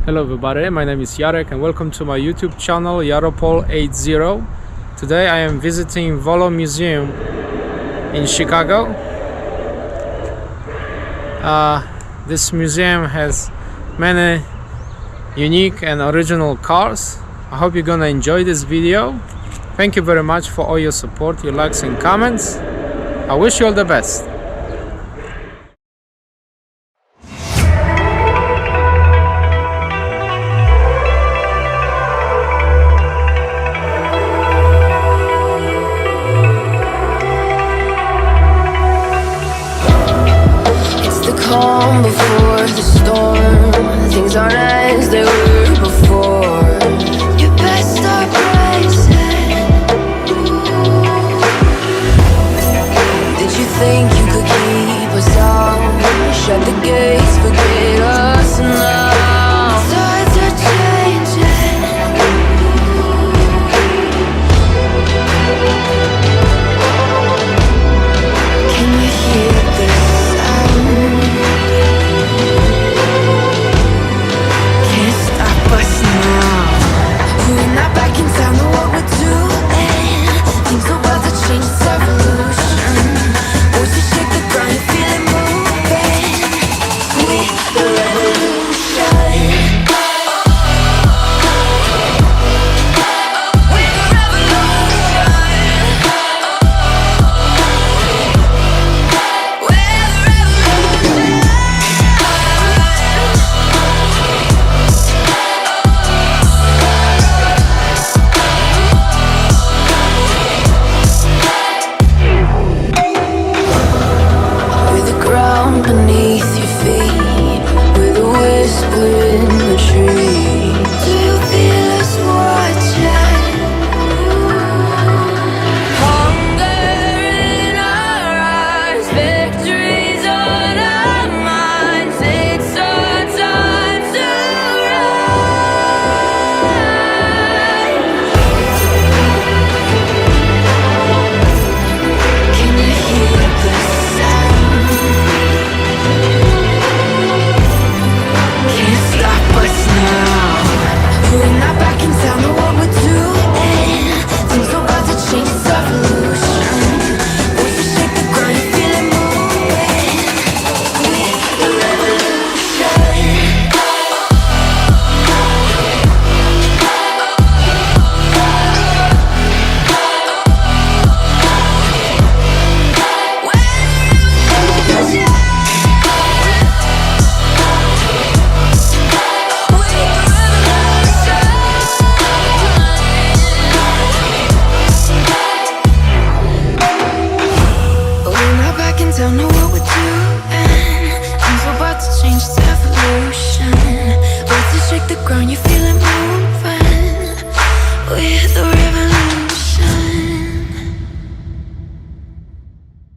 Hello everybody, my name is Jarek and welcome to my YouTube channel Yaropol80. Today I am visiting Volo Museum in Chicago. This museum has many unique and original cars. I hope you're gonna enjoy this video. Thank you very much for all your support, your likes and comments. I wish you all the best. Calm before the storm. Things aren't as they were before. You best start bracing. Did you think you could keep us out? Shut the gates, forget us now. Tides are changing. Can you hear this sound? Can't stop us now. We're not back in town, know what we're doing. Things are about to change, it's evolution. Voices shake the ground, you feel it moving. We're the revolution. We're the revolution. We're the revolution. With the ground beneath your feet, with a whisper in the tree. Do you feel us watching? Hunger in our eyes, victories on our minds. It's our time to rise. Can you hear the sound? Can't stop us now. We're not back in town, know what we're doing. Things are about to change, it's evolution. Voices shake the ground, you feel it moving. We're the revolution. We're not back in town, know what we're doing. Things are about to change, it's evolution. Voices shake the ground, you